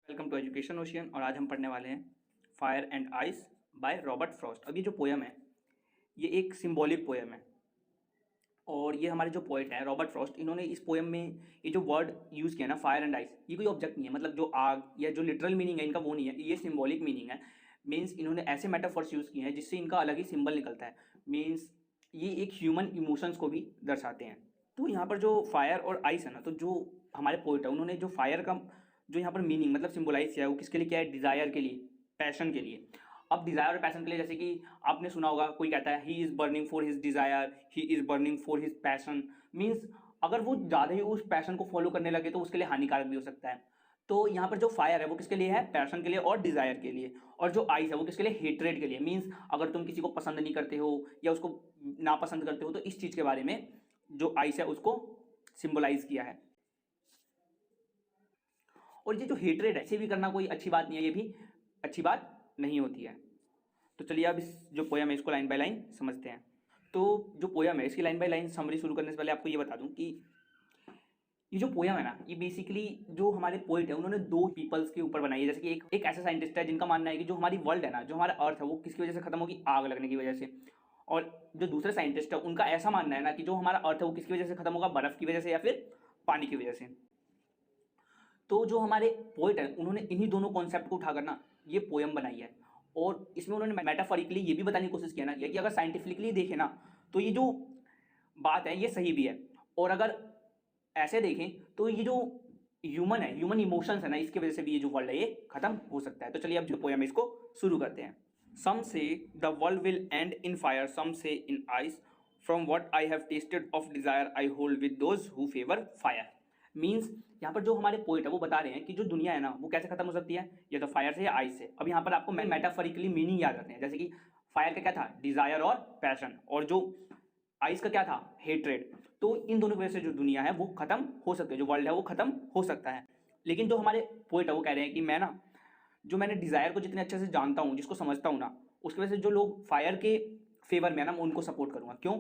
Welcome to education ocean. और आज हम पढ़ने वाले हैं fire and ice by Robert Frost. अब ये जो पोयम है ये एक सिंबॉलिक पोयम है और ये हमारे जो पोइट हैं रॉबर्ट फ्रॉस्ट, इन्होंने इस पोयम में ये जो वर्ड यूज़ किया ना फायर एंड आइस, ये कोई ऑब्जेक्ट नहीं है, मतलब जो आग या जो लिटरल मीनिंग है इनका वो नहीं है, ये सिंबॉलिक मीनिंग है। मीन्स इन्होंने ऐसे मेटाफर्स यूज़ किए हैं जिससे इनका अलग ही सिंबल निकलता है। मीन्स ये एक ह्यूमन इमोशंस को भी दर्शाते हैं। तो यहाँ पर जो फायर और आइस है ना, तो जो हमारे पोइट है उन्होंने जो फायर का जो यहाँ पर मीनिंग मतलब सिंबलाइज किया है वो किसके लिए किया है? डिज़ायर के लिए, पैशन के लिए। अब डिज़ायर और पैशन के लिए, जैसे कि आपने सुना होगा कोई कहता है he is burning for his desire, he is burning for his passion. Means अगर वो ज़्यादा ही उस पैशन को फॉलो करने लगे तो उसके लिए हानिकारक भी हो सकता है। तो यहाँ पर जो फायर है वो किसके लिए है? पैशन के लिए और डिज़ायर के लिए। और जो आइस है वो किसके लिए? हेट्रेड के लिए। मीन्स अगर तुम किसी को पसंद नहीं करते हो या उसको नापसंद करते हो तो इस चीज़ के बारे में जो आइस है उसको सिंबलाइज किया है। और ये जो हेट्रेड है इसे भी करना कोई अच्छी बात नहीं है, ये भी अच्छी बात नहीं होती है। तो चलिए अब इस जो पोयम है इसको लाइन बाय लाइन समझते हैं। तो जो पोयम है इसकी लाइन बाय लाइन समरी शुरू करने से पहले आपको ये बता दूं कि ये जो पोयम है ना, ये बेसिकली जो हमारे पोइट है उन्होंने दो पीपल्स के ऊपर बनाई है। जैसे कि एक ऐसा साइंटिस्ट है जिनका मानना है कि जो हमारी वर्ल्ड है ना, जो हमारा अर्थ है वो किसकी वजह से खत्म होगी? आग लगने की वजह से। और जो दूसरे साइंटिस्ट है उनका ऐसा मानना है ना कि जो हमारा अर्थ है वो किसकी वजह से खत्म होगा? बर्फ की वजह से या फिर पानी की वजह से। तो जो हमारे पोइट है उन्होंने इन्हीं दोनों कॉन्सेप्ट को उठाकर ना ये पोयम बनाई है। और इसमें उन्होंने मेटाफोरिकली ये भी बताने की कोशिश किया ना कि अगर साइंटिफिकली देखें ना तो ये जो बात है ये सही भी है, और अगर ऐसे देखें तो ये जो ह्यूमन है, ह्यूमन इमोशंस है ना, इसकी वजह से भी ये जो वर्ल्ड है ये खत्म हो सकता है। तो चलिए अब जो पोयम है इसको शुरू करते हैं। Some say the world will end in fire, some say in ice, from what I have tasted of desire I hold with those who favour fire. Means यहाँ पर जो हमारे पोइट है वो बता रहे हैं कि जो दुनिया है ना वो कैसे खत्म हो सकती है? या तो फायर से या आइस से। अब यहाँ पर आपको मेटाफोरिकली मीनिंग याद रखते हैं। जैसे कि फायर का क्या था? डिजायर और पैशन, और जो आइस का क्या था? हेट्रेड। तो इन दोनों की वजह से जो दुनिया है वो खत्म हो सकती है, जो वर्ल्ड है वो खत्म हो सकता है। लेकिन जो हमारे पोइट है वो कह रहे हैं कि मैं ना जो मैंने डिजायर को जितने अच्छे से जानता हूँ, जिसको समझता हूँ ना, उसकी वजह से जो लोग फायर के फेवर में है ना मैं उनको सपोर्ट करूंगा। क्यों?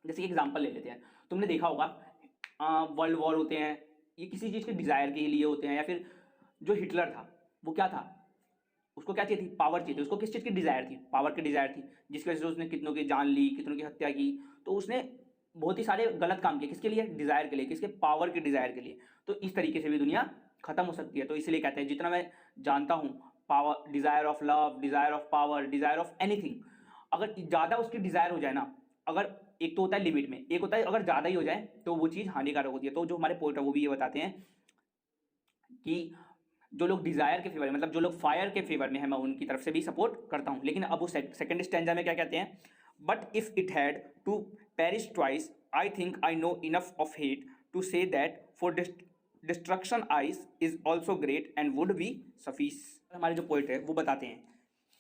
जैसे कि एग्जाम्पल ले लेते हैं, तुमने देखा होगा वर्ल्ड वॉर होते हैं ये किसी चीज़ के डिज़ायर के लिए होते हैं। या फिर जो हिटलर था वो क्या था? उसको क्या चाहिए थी? पावर चाहिए थी। उसको किस चीज़ की डिज़ायर थी? पावर की डिज़ायर थी, जिसकी वजह से उसने कितनों की जान ली, कितनों की हत्या की। तो उसने बहुत ही सारे गलत काम किए, किसके लिए? डिज़ायर के लिए। किसके? पावर के डिज़ायर के लिए। तो इस तरीके से भी दुनिया खत्म हो सकती है। तो इसलिए कहते हैं जितना मैं जानता हूँ, power, desire of love, desire of power, desire of anything, अगर ज़्यादा उसकी डिज़ायर हो जाए ना, अगर एक तो होता है लिमिट में, एक होता है अगर ज़्यादा ही हो जाए तो वो चीज़ हानिकारक होती है। तो जो हमारे पोइट है वो भी ये बताते हैं कि जो लोग डिजायर के फेवर में, मतलब जो लोग फायर के फेवर में है, मैं उनकी तरफ से भी सपोर्ट करता हूं। लेकिन अब वो सेकंड स्टैंजा में क्या कहते हैं? But if it had to perish twice, I think I know enough of hate to say that for destruction ice is also great and would be suffice. हमारे जो पोइट है वो बताते हैं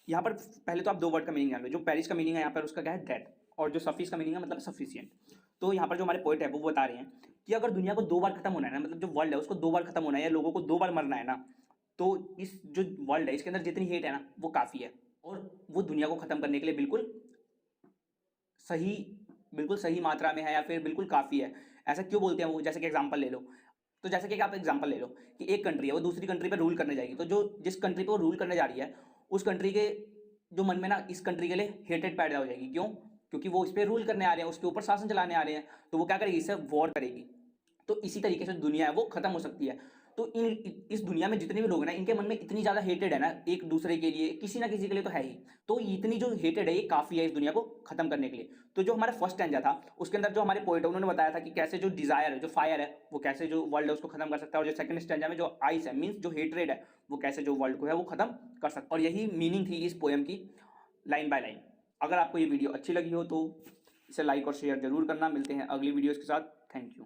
यहाँ पर, पहले तो आप दो वर्ड का मीनिंग जान लो। जो पेरिस का मीनिंग है यहाँ पर उसका क्या है? दैट। और जो सफिस का मीनिंग है मतलब सफिशियंट। तो यहाँ पर जो हमारे पोइट है वो बता रहे हैं कि अगर दुनिया को दो बार खत्म होना है ना, मतलब जो वर्ल्ड है उसको दो बार खत्म होना है या लोगों को दो बार मरना है ना, तो इस जो वर्ल्ड है इसके अंदर जितनी हेट है ना वो काफ़ी है, और वो दुनिया को खत्म करने के लिए सही बिल्कुल सही मात्रा में है या फिर बिल्कुल काफ़ी है। ऐसा क्यों बोलते हैं वो? जैसे कि एग्जाम्पल ले लो, तो जैसे कि आप एग्जाम्पल ले लो कि एक कंट्री है वो दूसरी कंट्री पर रूल करने जाएगी, तो जो जिस कंट्री पर वो रूल करने जा रही है उस कंट्री के जो मन में ना इस कंट्री के लिए हेटेड पैदा हो जाएगी। क्यों? क्योंकि वो इस पर रूल करने आ रहे हैं, उसके ऊपर शासन चलाने आ रहे हैं, तो वो क्या करेगी? इससे वॉर करेगी। तो इसी तरीके से दुनिया है वो खत्म हो सकती है। तो इस दुनिया में जितने भी लोग हैं ना इनके मन में इतनी ज़्यादा हेटेड है ना एक दूसरे के लिए, किसी ना किसी के लिए तो है ही। तो इतनी जो हेटेड है ये काफ़ी है इस दुनिया को खत्म करने के लिए। तो जो हमारा फर्स्ट स्टैंजा था उसके अंदर जो हमारे पोइट है उन्होंने बताया था कि कैसे जो डिजायर है, जो फायर है, वो कैसे जो वर्ल्ड है उसको खत्म कर सकता है। और जो सेकंड स्टैंजा में जो आइस है, मीन्स जो हेट्रेड है, वो कैसे जो वर्ल्ड को है वो खत्म कर सकता है। और यही मीनिंग थी इस पोएम की लाइन बाय लाइन। अगर आपको ये वीडियो अच्छी लगी हो तो इसे लाइक और शेयर जरूर करना। मिलते हैं अगली वीडियोज़ के साथ। Thank you.